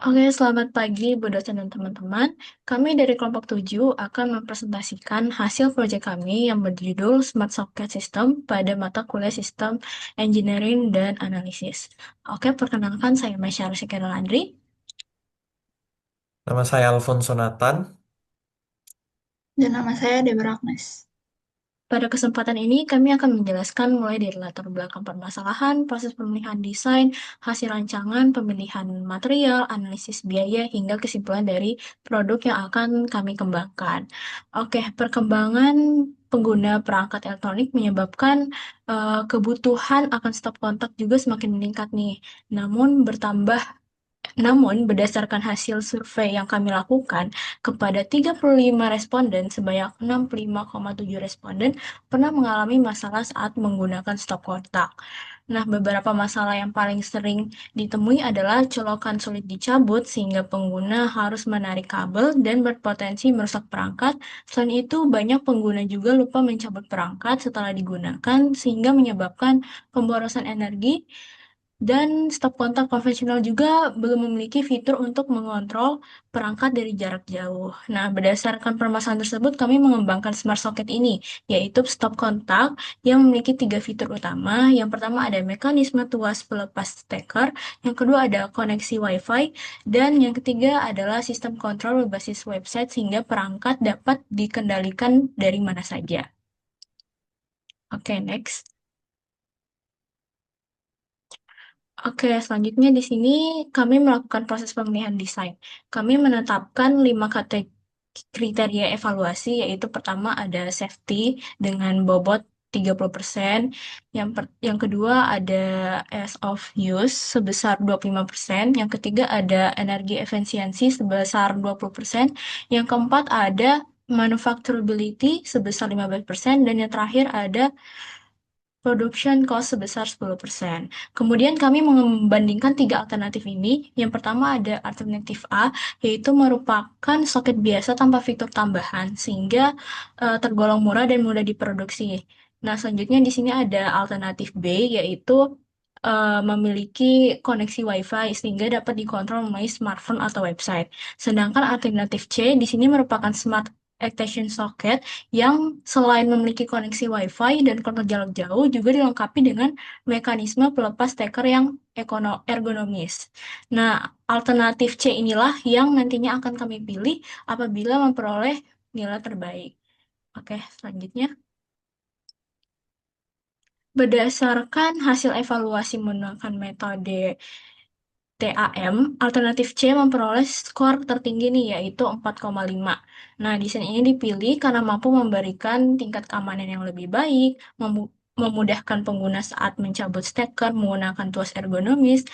Oke, selamat pagi Bu dosen dan teman-teman. Kami dari kelompok 7 akan mempresentasikan hasil proyek kami yang berjudul Smart Socket System pada mata kuliah Sistem Engineering dan Analisis. Oke, perkenalkan saya Masyar Sekirul Andri. Nama saya Alfonso Nathan. Dan nama saya Deborah Agnes. Pada kesempatan ini, kami akan menjelaskan mulai dari latar belakang permasalahan, proses pemilihan desain, hasil rancangan, pemilihan material, analisis biaya, hingga kesimpulan dari produk yang akan kami kembangkan. Oke, perkembangan pengguna perangkat elektronik menyebabkan kebutuhan akan stop kontak juga semakin meningkat nih. Namun, berdasarkan hasil survei yang kami lakukan, kepada 35 responden, sebanyak 65,7 responden pernah mengalami masalah saat menggunakan stop kontak. Nah, beberapa masalah yang paling sering ditemui adalah colokan sulit dicabut sehingga pengguna harus menarik kabel dan berpotensi merusak perangkat. Selain itu, banyak pengguna juga lupa mencabut perangkat setelah digunakan sehingga menyebabkan pemborosan energi dan stop kontak konvensional juga belum memiliki fitur untuk mengontrol perangkat dari jarak jauh. Nah, berdasarkan permasalahan tersebut, kami mengembangkan smart socket ini, yaitu stop kontak yang memiliki tiga fitur utama. Yang pertama ada mekanisme tuas pelepas steker, yang kedua ada koneksi Wi-Fi, dan yang ketiga adalah sistem kontrol berbasis website sehingga perangkat dapat dikendalikan dari mana saja. Oke, next. Oke, selanjutnya di sini kami melakukan proses pemilihan desain. Kami menetapkan 5 kriteria evaluasi, yaitu pertama ada safety dengan bobot 30%, yang kedua ada ease of use sebesar 25%, yang ketiga ada energi efisiensi sebesar 20%, yang keempat ada manufacturability sebesar 15%, dan yang terakhir ada production cost sebesar 10%. Kemudian kami membandingkan tiga alternatif ini. Yang pertama ada alternatif A, yaitu merupakan soket biasa tanpa fitur tambahan, sehingga tergolong murah dan mudah diproduksi. Nah, selanjutnya di sini ada alternatif B, yaitu memiliki koneksi Wi-Fi sehingga dapat dikontrol melalui smartphone atau website. Sedangkan alternatif C di sini merupakan smart extension socket yang selain memiliki koneksi Wi-Fi dan kontrol jarak jauh, juga dilengkapi dengan mekanisme pelepas steker yang ergonomis. Nah, alternatif C inilah yang nantinya akan kami pilih apabila memperoleh nilai terbaik. Oke, selanjutnya. Berdasarkan hasil evaluasi menggunakan metode TAM, alternatif C memperoleh skor tertinggi nih, yaitu 4,5. Nah, desain ini dipilih karena mampu memberikan tingkat keamanan yang lebih baik, memudahkan pengguna saat mencabut steker menggunakan tuas ergonomis,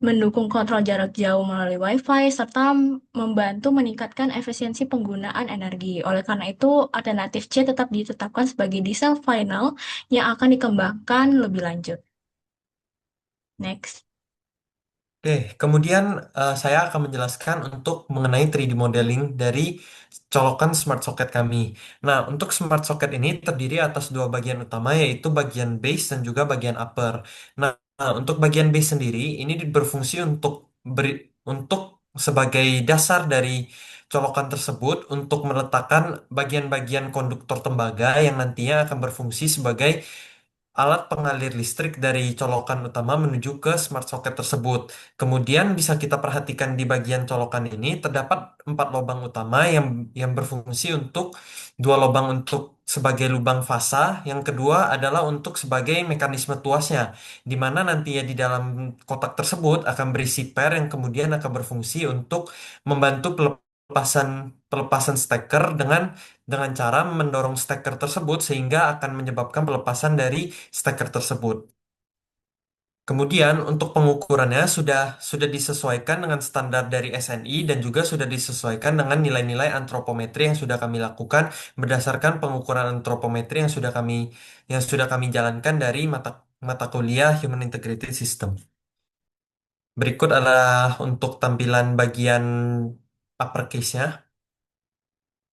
mendukung kontrol jarak jauh melalui Wi-Fi, serta membantu meningkatkan efisiensi penggunaan energi. Oleh karena itu, alternatif C tetap ditetapkan sebagai desain final yang akan dikembangkan lebih lanjut. Next. Oke, kemudian saya akan menjelaskan untuk mengenai 3D modeling dari colokan smart socket kami. Nah, untuk smart socket ini terdiri atas dua bagian utama, yaitu bagian base dan juga bagian upper. Nah, untuk bagian base sendiri ini berfungsi untuk sebagai dasar dari colokan tersebut untuk meletakkan bagian-bagian konduktor tembaga yang nantinya akan berfungsi sebagai alat pengalir listrik dari colokan utama menuju ke smart socket tersebut. Kemudian bisa kita perhatikan di bagian colokan ini terdapat 4 lubang utama yang berfungsi untuk dua lubang untuk sebagai lubang fasa, yang kedua adalah untuk sebagai mekanisme tuasnya, di mana nantinya di dalam kotak tersebut akan berisi per yang kemudian akan berfungsi untuk membantu pelepasan pelepasan steker dengan cara mendorong steker tersebut sehingga akan menyebabkan pelepasan dari steker tersebut. Kemudian untuk pengukurannya sudah disesuaikan dengan standar dari SNI dan juga sudah disesuaikan dengan nilai-nilai antropometri yang sudah kami lakukan berdasarkan pengukuran antropometri yang sudah kami jalankan dari mata mata kuliah Human Integrated System. Berikut adalah untuk tampilan bagian uppercase-nya.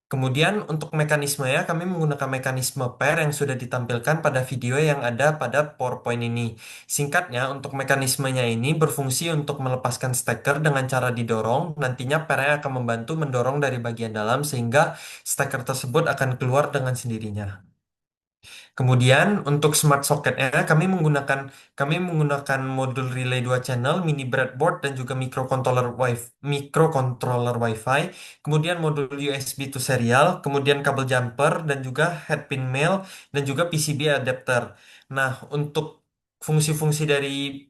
Kemudian untuk mekanismenya, kami menggunakan mekanisme pair yang sudah ditampilkan pada video yang ada pada PowerPoint ini. Singkatnya, untuk mekanismenya ini berfungsi untuk melepaskan steker dengan cara didorong. Nantinya pairnya akan membantu mendorong dari bagian dalam sehingga steker tersebut akan keluar dengan sendirinya. Kemudian untuk smart socketnya kami menggunakan modul relay 2 channel, mini breadboard dan juga microcontroller Wi-Fi, kemudian modul USB to serial, kemudian kabel jumper dan juga head pin male dan juga PCB adapter. Nah, untuk fungsi-fungsi dari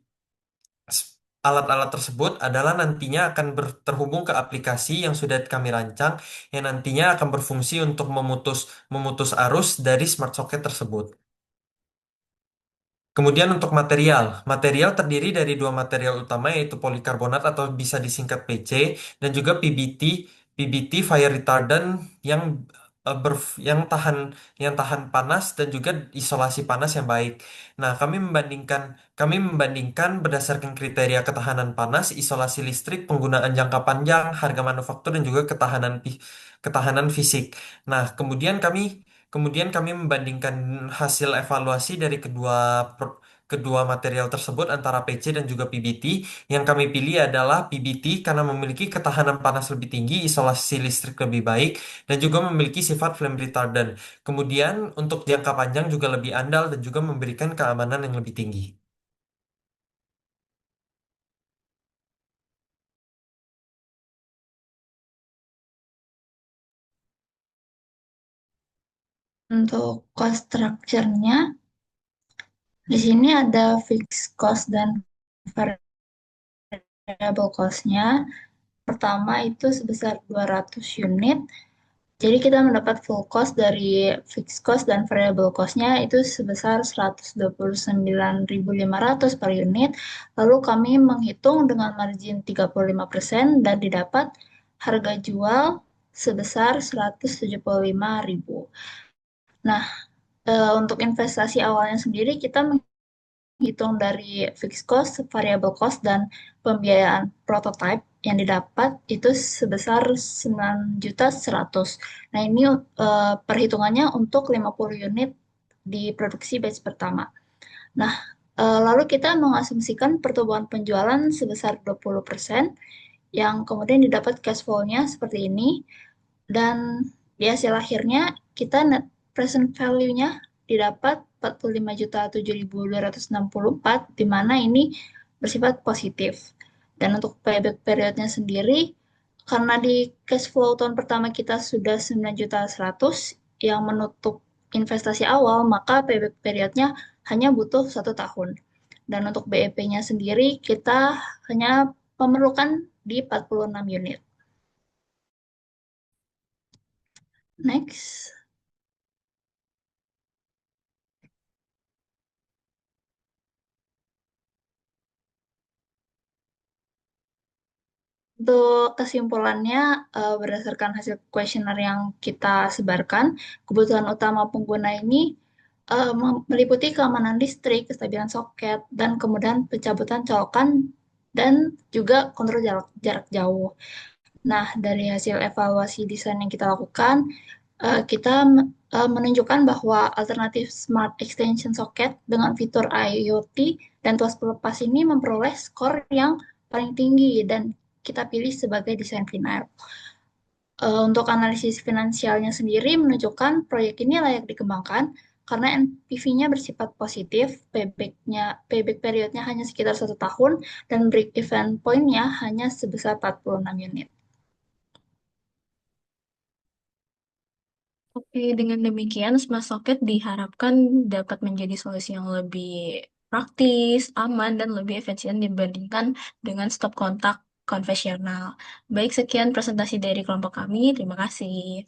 s- alat-alat tersebut adalah nantinya akan terhubung ke aplikasi yang sudah kami rancang yang nantinya akan berfungsi untuk memutus memutus arus dari smart socket tersebut. Kemudian untuk material, material terdiri dari dua material utama yaitu polikarbonat atau bisa disingkat PC dan juga PBT fire retardant yang yang tahan panas dan juga isolasi panas yang baik. Nah, kami membandingkan berdasarkan kriteria ketahanan panas, isolasi listrik, penggunaan jangka panjang, harga manufaktur dan juga ketahanan fisik. Nah, kemudian kami membandingkan hasil evaluasi dari kedua material tersebut antara PC dan juga PBT. Yang kami pilih adalah PBT karena memiliki ketahanan panas lebih tinggi, isolasi listrik lebih baik, dan juga memiliki sifat flame retardant. Kemudian untuk jangka panjang juga lebih andal dan juga memberikan keamanan yang lebih tinggi. Untuk cost structure-nya, di sini ada fixed cost dan variable cost-nya. Pertama itu sebesar 200 unit. Jadi kita mendapat full cost dari fixed cost dan variable cost-nya itu sebesar 129.500 per unit. Lalu kami menghitung dengan margin 35% dan didapat harga jual sebesar 175.000. Nah, untuk investasi awalnya sendiri kita hitung dari fixed cost, variable cost, dan pembiayaan prototype yang didapat itu sebesar 9.100. Nah, ini perhitungannya untuk 50 unit di produksi batch pertama. Nah, lalu kita mengasumsikan pertumbuhan penjualan sebesar 20% yang kemudian didapat cash flow-nya seperti ini. Dan di hasil akhirnya kita net present value-nya didapat 45.007.264 di mana ini bersifat positif. Dan untuk payback periodnya sendiri karena di cash flow tahun pertama kita sudah 9.100 yang menutup investasi awal, maka payback periodnya hanya butuh 1 tahun. Dan untuk BEP-nya sendiri kita hanya memerlukan di 46 unit. Next. Untuk kesimpulannya, berdasarkan hasil kuesioner yang kita sebarkan, kebutuhan utama pengguna ini meliputi keamanan listrik, kestabilan soket, dan kemudian pencabutan colokan, dan juga kontrol jarak jauh. Nah, dari hasil evaluasi desain yang kita lakukan, kita menunjukkan bahwa alternatif Smart Extension Socket dengan fitur IoT dan tuas pelepas ini memperoleh skor yang paling tinggi dan kita pilih sebagai desain final. Untuk analisis finansialnya sendiri menunjukkan proyek ini layak dikembangkan karena NPV-nya bersifat positif, payback periodnya hanya sekitar 1 tahun, dan break even point-nya hanya sebesar 46 unit. Oke, dengan demikian Smart Socket diharapkan dapat menjadi solusi yang lebih praktis, aman, dan lebih efisien dibandingkan dengan stop kontak konvensional. Baik, sekian presentasi dari kelompok kami. Terima kasih.